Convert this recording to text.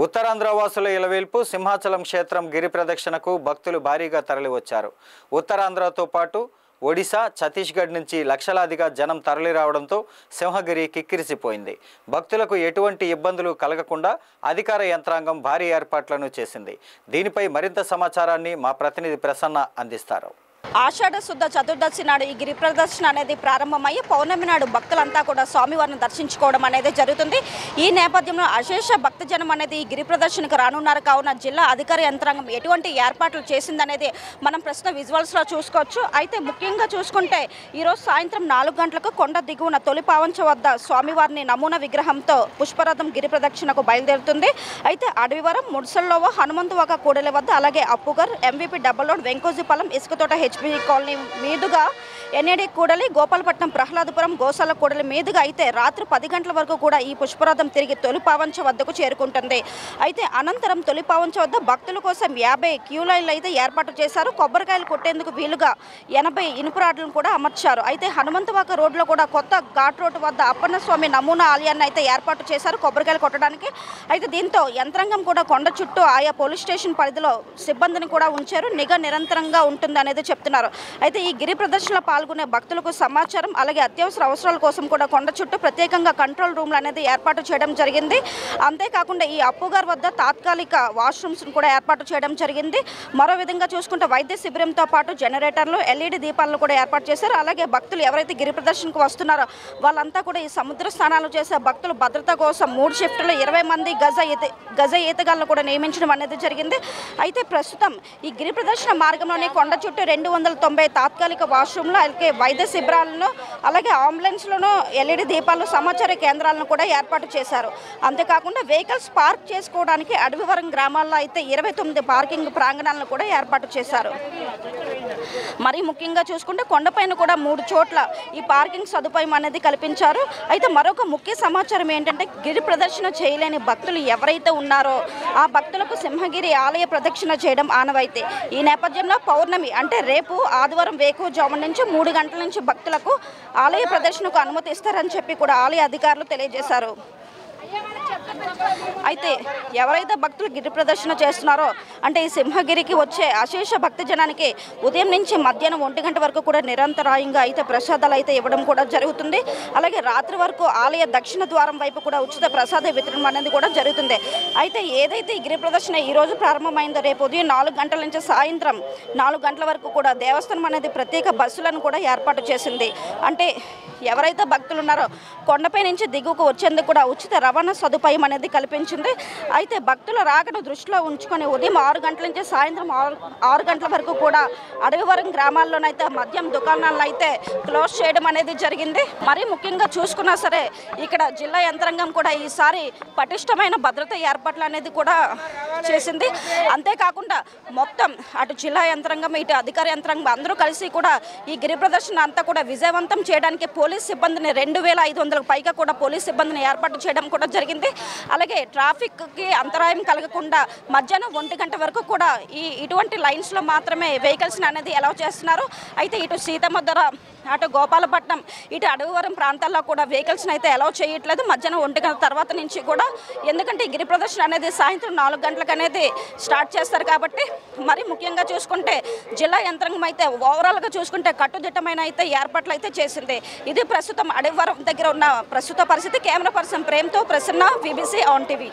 ఉత్తరాంధ్ర వాసుల ఇలవేల్పు సింహాచలం క్షేత్రం గిరి ప్రదక్షిణకు భక్తులు భారీగా తరలివచ్చారు. ఉత్తరాంధ్రతో పాటు ఒడిశా, ఛత్తీస్గఢ్ నుంచి లక్షలాదిగా జనం తరలిరావడంతో సింహగిరి కిక్కిరిసిపోయింది. భక్తులకు ఎటువంటి ఇబ్బందులు కలగకుండా అధికార యంత్రాంగం భారీ ఏర్పాట్లను చేసింది. దీనిపై మరింత సమాచారాన్ని మా ప్రతినిధి ప్రసన్న అందిస్తారు. ఆషాఢ శుద్ధ చతుర్దశి నాడు ఈ గిరి ప్రదర్శన అనేది ప్రారంభమయ్యి పౌర్ణమి నాడు భక్తులంతా కూడా స్వామివారిని దర్శించుకోవడం అనేది జరుగుతుంది. ఈ నేపథ్యంలో అశేష భక్తజనం అనేది ఈ గిరి ప్రదర్శనకు రానున్నారు. కావున జిల్లా అధికార యంత్రాంగం ఎటువంటి ఏర్పాట్లు చేసిందనేది మనం ప్రస్తుతం విజువల్స్లో చూసుకోవచ్చు. అయితే ముఖ్యంగా చూసుకుంటే ఈరోజు సాయంత్రం 4 గంటలకు కొండ దిగువన తొలి పావంచ వద్ద స్వామివారిని నమూనా విగ్రహంతో పుష్పరథం గిరి ప్రదక్షిణకు బయలుదేరుతుంది. అయితే అడవివరం, ముడ్సల్లోవ, హనుమంతువాక కూడలి వద్ద, అలాగే Appughar, MVP double road, Venkojipalem, Isukathota HP colony మీదుగా ఎన్ఏడి కూడలి, గోపాలపట్నం, ప్రహ్లాదపురం, గోసాల కూడలి మీదుగా అయితే రాత్రి 10 గంటల వరకు కూడా ఈ పుష్పరథం తిరిగి తొలి పావంచ వద్దకు చేరుకుంటుంది. అయితే అనంతరం తొలి పావంచ వద్ద భక్తుల కోసం 50 క్యూ లైన్లు అయితే ఏర్పాటు చేశారు. కొబ్బరికాయలు కొట్టేందుకు వీలుగా 80 ఇనుపు రాడ్లను కూడా అమర్చారు. అయితే హనుమంతవాక రోడ్లో కూడా కొత్త ఘాట్ రోడ్డు వద్ద అప్పన్న స్వామి నమూనా ఆలయాన్ని అయితే ఏర్పాటు చేశారు కొబ్బరికాయలు కొట్టడానికి. అయితే దీంతో యంత్రాంగం కూడా కొండ చుట్టూ ఆయా పోలీస్ స్టేషన్ పరిధిలో సిబ్బందిని కూడా ఉంచారు. నిఘా నిరంతరంగా ఉంటుంది అనేది చెప్తున్నారు. అయితే ఈ గిరి ప్రదర్శనలో పాల్గొనే భక్తులకు సమాచారం, అలాగే అత్యవసర అవసరాల కోసం కూడా కొండ చుట్టూ ప్రత్యేకంగా కంట్రోల్ రూమ్లు అనేది ఏర్పాటు చేయడం జరిగింది. అంతేకాకుండా ఈ అప్పుగార్ వద్ద తాత్కాలిక వాష్రూమ్స్ను కూడా ఏర్పాటు చేయడం జరిగింది. మరో విధంగా చూసుకుంటే వైద్య శిబిరంతో పాటు జనరేటర్లు, ఎల్ఈడి దీపాలను కూడా ఏర్పాటు చేశారు. అలాగే భక్తులు ఎవరైతే గిరి ప్రదర్శనకు వస్తున్నారో వాళ్ళంతా కూడా ఈ సముద్ర స్నానాలు చేసే భక్తుల భద్రత కోసం 3 షిఫ్టులు 20 మంది గజ ఈతగాళ్లను కూడా నియమించడం అనేది జరిగింది. అయితే ప్రస్తుతం ఈ గిరి ప్రదర్శన మార్గంలోని కొండ చుట్టూ 290 తాత్కాలిక వాష్రూమ్లు, అలాగే వైద్య శిబిరాలను, అలాగే అంబులెన్స్లను, ఎల్ఈడి దీపాలు, సమాచార కేంద్రాలను కూడా ఏర్పాటు చేశారు. అంతేకాకుండా వెహికల్స్ పార్క్ చేసుకోవడానికి అడవివరం గ్రామాల్లో అయితే 29 పార్కింగ్ ప్రాంగణాలను కూడా ఏర్పాటు చేశారు. మరి ముఖ్యంగా చూసుకుంటే కొండపైన కూడా 3 చోట్ల ఈ పార్కింగ్ సదుపాయం అనేది కల్పించారు. అయితే మరొక ముఖ్య సమాచారం ఏంటంటే గిరి ప్రదర్శన చేయలేని భక్తులు ఎవరైతే ఉన్నారో ఆ భక్తులకు సింహగిరి ఆలయ ప్రదక్షిణ చేయడం ఆనవాయితీ. ఈ నేపథ్యంలో పౌర్ణమి అంటే రేపు ఆదివారం వేకువజాము నుంచి 3 గంటల నుంచి భక్తులకు ఆలయ ప్రదర్శనకు అనుమతి ఇస్తారని చెప్పి కూడా ఆలయ అధికారులు తెలియజేశారు. అయితే ఎవరైతే భక్తులు గిరి ప్రదర్శన చేస్తున్నారో అంటే ఈ సింహగిరికి వచ్చే అశేష భక్తజనానికి ఉదయం నుంచి మధ్యాహ్నం 1 గంట వరకు కూడా నిరంతరాయంగా అయితే ప్రసాదాలు అయితే ఇవ్వడం కూడా జరుగుతుంది. అలాగే రాత్రి వరకు ఆలయ దక్షిణ ద్వారం వైపు కూడా ఉచిత ప్రసాద వితరణ అనేది కూడా జరుగుతుంది. అయితే ఏదైతే ఈ గిరి ప్రదర్శన ఈరోజు ప్రారంభమైందో రేపు ఉదయం 4 గంటల నుంచి సాయంత్రం 4 గంటల వరకు కూడా దేవస్థానం అనేది ప్రత్యేక బస్సులను కూడా ఏర్పాటు చేసింది. అంటే ఎవరైతే భక్తులు ఉన్నారో కొండపై నుంచి దిగువకు వచ్చేందుకు కూడా ఉచిత రవాణా సదుపాయం అనేది కల్పించింది. అయితే భక్తుల రాకను దృష్టిలో ఉంచుకొని ఉదయం 6 గంటల నుంచి సాయంత్రం 6 గంటల వరకు కూడా అడవివరం గ్రామాల్లోనైతే మద్యం దుకాణాలను అయితే క్లోజ్ చేయడం అనేది జరిగింది. మరీ ముఖ్యంగా చూసుకున్నా సరే ఇక్కడ జిల్లా యంత్రాంగం కూడా ఈసారి పటిష్టమైన భద్రత ఏర్పాట్లు అనేది కూడా చేసింది. అంతేకాకుండా మొత్తం అటు జిల్లా యంత్రాంగం, ఇటు అధికార యంత్రాంగం అందరూ కలిసి కూడా ఈ గిరి ప్రదర్శన అంతా కూడా విజయవంతం చేయడానికి పోలీస్ సిబ్బందిని 2500కు పైగా కూడా పోలీస్ సిబ్బందిని ఏర్పాటు చేయడం కూడా జరిగింది. అలాగే ట్రాఫిక్కి అంతరాయం కలగకుండా మధ్యాహ్నం 1 గంట వరకు కూడా ఇటువంటి లైన్స్లో మాత్రమే వెహికల్స్ని అనేది అలౌ చేస్తున్నారు. అయితే ఇటు సీతమ్మధర, అటు గోపాలపట్నం, ఇటు అడవివరం ప్రాంతాల్లో కూడా వెహికల్స్ని అయితే అలౌ చేయట్లేదు మధ్యాహ్నం 1 గంట తర్వాత నుంచి కూడా. ఎందుకంటే గిరి ప్రదర్శన అనేది సాయంత్రం 4 గంటలకు అనేది స్టార్ట్ చేస్తారు కాబట్టి. మరి ముఖ్యంగా చూసుకుంటే జిల్లా యంత్రాంగం అయితే ఓవరాల్గా చూసుకుంటే కట్టుదిట్టమైన అయితే ఏర్పాట్లు అయితే చేసింది. ఇది ప్రస్తుతం అడవివరం దగ్గర ఉన్న ప్రస్తుత పరిస్థితి. కెమెరా పర్సన్ ప్రేమ్తో ప్రసన్న, BBC ఆన్ టీవీ.